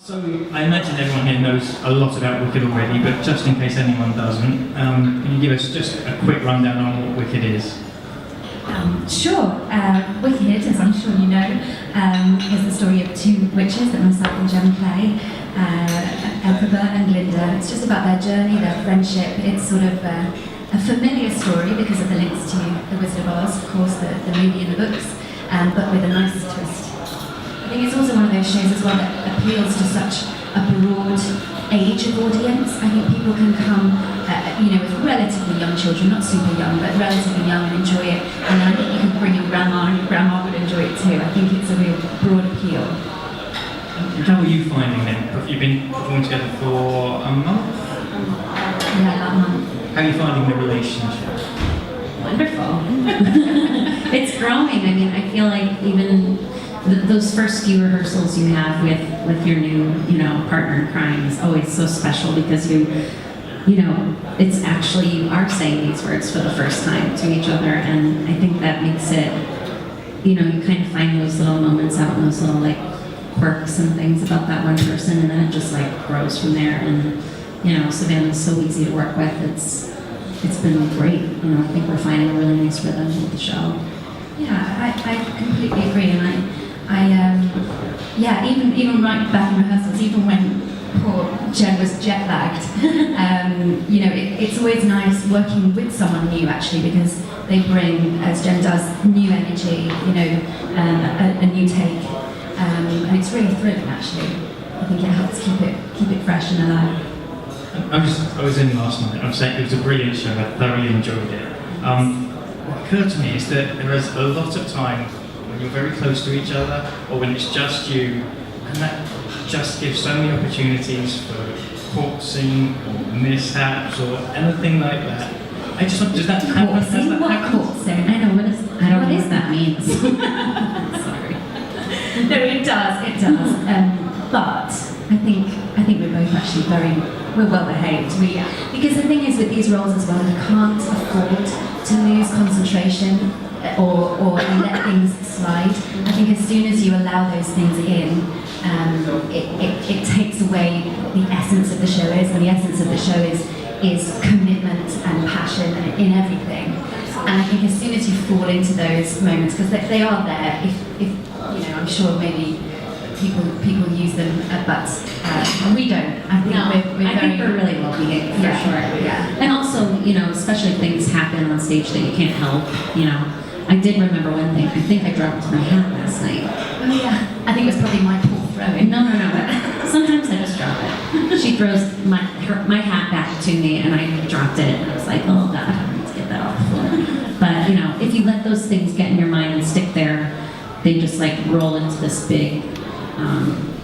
So I imagine everyone here knows a lot about Wicked already, but just in case anyone doesn't, can you give us just a quick rundown on what Wicked is? Sure. Wicked, as I'm sure you know, is the story of two witches that myself and Jem play, Amer and Linda. It's just about their journey, their friendship. It's sort of a familiar story because of the links to The Wizard of Oz, of course, the movie and the books, but with a nice twist. I think it's also one of those shows as well that appeals to such a broad age of audience. I think people can come, with relatively young children, not super young, but relatively young and enjoy it. And then I think you can bring your grandma, and your grandma would enjoy it too. I think it's a real broad appeal. How are you finding them? You've been performing together for a month? Yeah, about a month. How are you finding the relationship? Wonderful. It's growing. I mean, I feel like even those first few rehearsals you have with your new, partner in crime is always so special because it's actually you are saying these words for the first time to each other, and I think that makes it, you kind of find those little moments out and those little quirks and things about that one person, and then it just grows from there. And Savannah's so easy to work with. It's been great. I think we're finding a really nice rhythm with the show. Yeah, I completely agree, and even right back in rehearsals, even when poor Jen was jet lagged, it's always nice working with someone new actually, because they bring, as Jen does, new energy, a new take, and it's really thrilling actually. I think it helps keep it fresh and alive. I was in last night. I'm saying it was a brilliant show. I thoroughly enjoyed it. What occurred to me is that there is a lot of time when you're very close to each other, or when it's just you, and that just gives so many opportunities for corpsing or mishaps or anything like that. Does that happen? Corpsing? I don't know what that means. Sorry. No, it does. But I think we're both actually we're well behaved. Because the thing is with these roles as well, you can't afford to lose concentration or let things slide. I think as soon as you allow those things in, it takes away the essence of the show and the essence of the show is commitment and passion in everything. And I think as soon as you fall into those moments, because they are there, if I'm sure maybe people use them, but we don't. I think we're really well behaved for sure. Yeah. And also, especially if things happen on stage that you can't help. I did remember one thing. I think I dropped my hat last night. Oh yeah. I think it was probably my poor throwing. No. Sometimes I just drop it. She throws my hat back to me, and I dropped it. And I was like, oh God, I need to get that off the floor. But if you let those things get in your mind and stick there, they just roll into this big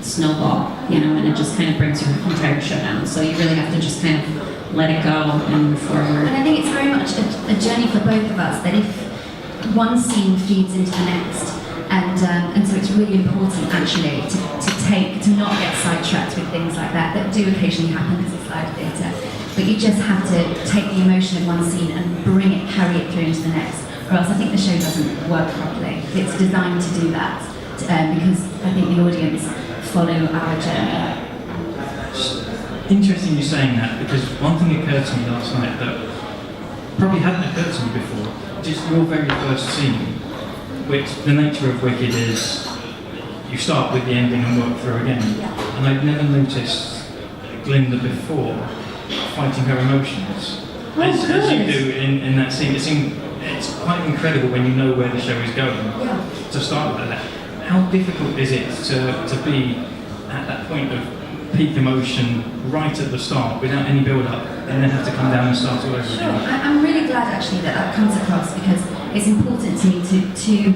snowball, and it just kind of brings your entire show down. So you really have to just kind of let it go and move forward. And I think it's very much a journey for both of us, that if one scene feeds into the next, and so it's really important actually to not get sidetracked with things like that do occasionally happen because it's live theatre. But you just have to take the emotion of one scene and carry it through into the next, or else I think the show doesn't work properly. It's designed to do that. Because I think the audience follow our journey. Interesting you saying that, because one thing occurred to me last night that probably hadn't occurred to me before, which is your very first scene, which the nature of Wicked is you start with the ending and work through again. Yeah. And I'd never noticed Glinda before fighting her emotions as you do in that scene. It's quite incredible when you know where the show is going to start with that. How difficult is it to be at that point of peak emotion right at the start without any build-up and then have to come down and start all over again? Sure, I'm really glad actually that comes across, because it's important to me to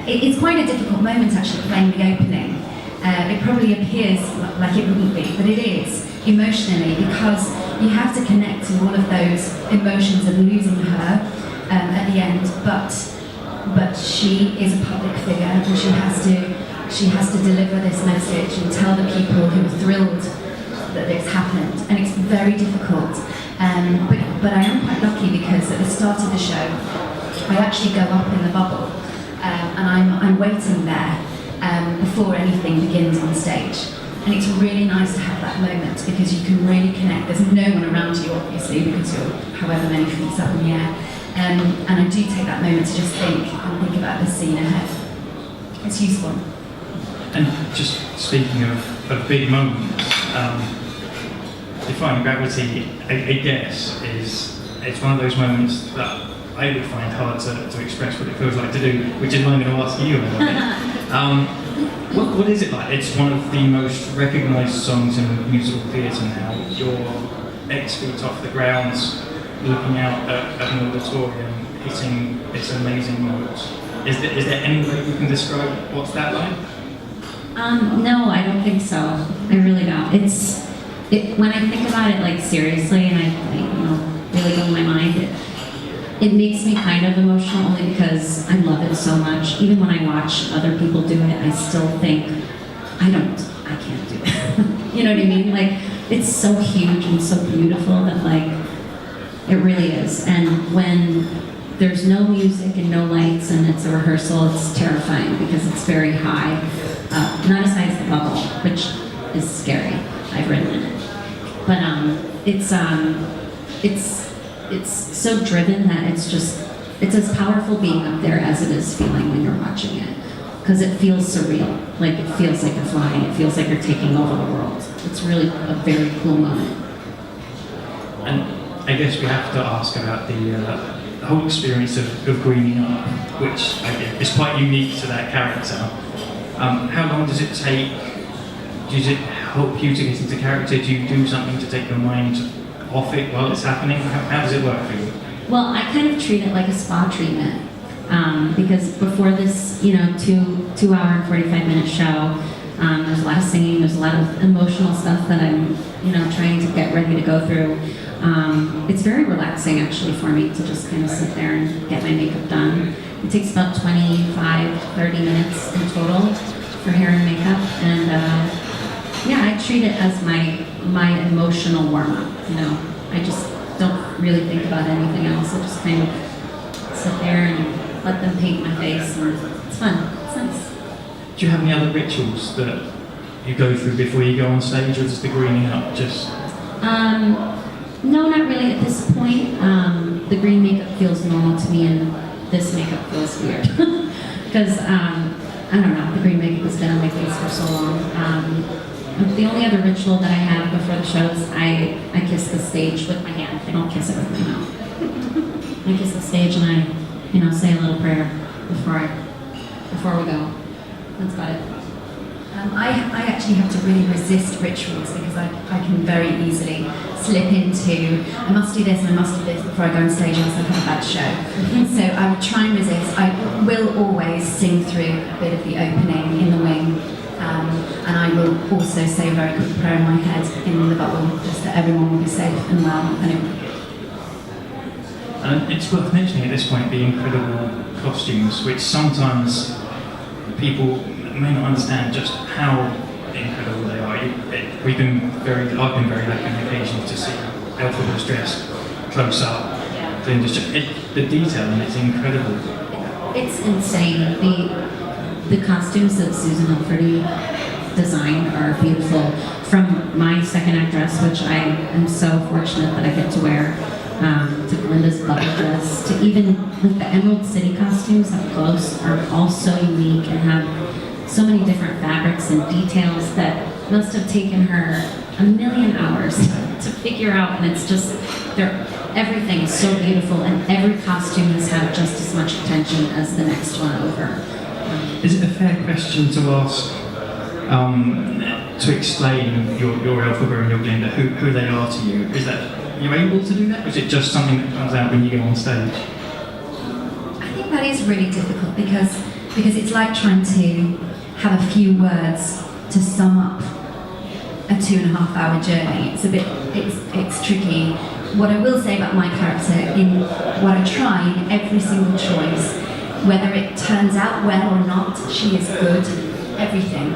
it's quite a difficult moment actually playing the opening. It probably appears like it wouldn't be, but it is emotionally, because you have to connect to all of those emotions of losing her at the end, but she is a public figure, and she has to deliver this message and tell the people who are thrilled that this happened, and it's very difficult. But I am quite lucky, because at the start of the show, I actually go up in the bubble, and I'm waiting there before anything begins on stage. And it's really nice to have that moment because you can really connect. There's no one around you, obviously, because you're however many feet up in the air. And I do take that moment to just think about the scene ahead. It's useful. And just speaking of big moments, Defying Gravity, I guess, it's one of those moments that I would find hard to express what it feels like to do, which is why I'm going to ask you about it. What is it like? It's one of the most recognised songs in musical theatre now. You're X feet off the ground, looking out at an auditorium, hitting this amazing note. Is there any way you can describe what's that like? No, I don't think so. I really don't. When I think about it like seriously and I really go in my mind, it makes me kind of emotional only because I love it so much. Even when I watch other people do it, I still think, I can't do it. You know what I mean? Like, it's so huge and so beautiful that like, it really is. And when there's no music and no lights and it's a rehearsal, it's terrifying because it's very high. Not as high as the bubble, which is scary. I've ridden in it. But it's so driven that it's as powerful being up there as it is feeling when you're watching it. Because it feels surreal. Like it feels like you're flying. It feels like you're taking over the world. It's really a very cool moment. And I guess we have to ask about the whole experience of greening up, which I guess is quite unique to that character. How long does it take? Does it help you to get into character? Do you do something to take your mind off it while it's happening? How does it work for you? Well, I kind of treat it like a spa treatment because before this, 2 hour and 45-minute show, there's a lot of singing, there's a lot of emotional stuff that I'm, trying to get ready to go through. It's very relaxing actually for me to just kind of sit there and get my makeup done. It takes about 25, 30 minutes in total for hair and makeup, and I treat it as my emotional warm-up. I just don't really think about anything else. I just kind of sit there and let them paint my face, and it's fun. It's nice. Do you have any other rituals that you go through before you go on stage, or does the greening up just? No, not really at this point. The green makeup feels normal to me, and this makeup feels weird because I don't know. The green makeup has been on my face for so long. The only other ritual that I have before the shows, I kiss the stage with my hand. I don't kiss it with my mouth. I kiss the stage and I, say a little prayer before we go. That's about it. I actually have to really resist rituals because I can very easily slip into, I must do this and I must do this before I go on stage else I've had a bad show. So I would try and resist. I will always sing through a bit of the opening in the wing, and I will also say a very quick prayer in my head in the bubble, just that everyone will be safe and well. And it's worth mentioning at this point the incredible costumes, which sometimes people may not understand just how incredible they are. I've been very lucky on occasion to see Elphaba's dress close up. Yeah. The detail in it's incredible. It's insane. The costumes that Susan Alfredi designed are beautiful. From my second act dress, which I am so fortunate that I get to wear, to Glinda's bubble dress, to even the Emerald City costumes up close are all so unique and have so many different fabrics and details that must have taken her a million hours to figure out, and it's just, everything is so beautiful, and every costume has had just as much attention as the next one over. Is it a fair question to ask, to explain your Elphaba and your Glinda, who they are to you? Is that, you're able to do that, or is it just something that comes out when you go on stage? I think that is really difficult because it's like trying to have a few words to sum up a 2.5 hour journey. It's tricky. What I will say about my character, in what I try in every single choice, whether it turns out well or not, she is good. Everything.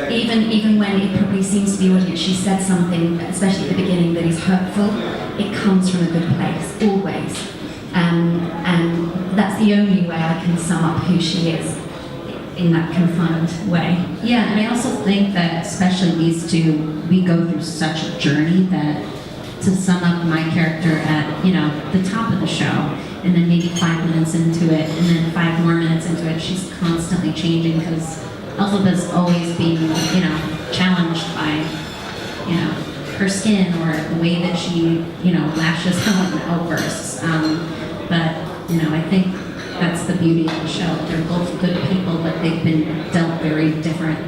Even when it probably seems to the audience, she said something, especially at the beginning, that is hurtful, it comes from a good place, always. And that's the only way I can sum up who she is. in that confined way. Yeah, and I also think that especially these two, we go through such a journey that to sum up my character at, the top of the show, and then maybe 5 minutes into it, and then 5 more minutes into it, she's constantly changing because Elphaba's always being, challenged by, her skin or the way that she, lashes out in outbursts. But, I think that's the beauty of the show. They're both good people, but they've been dealt very different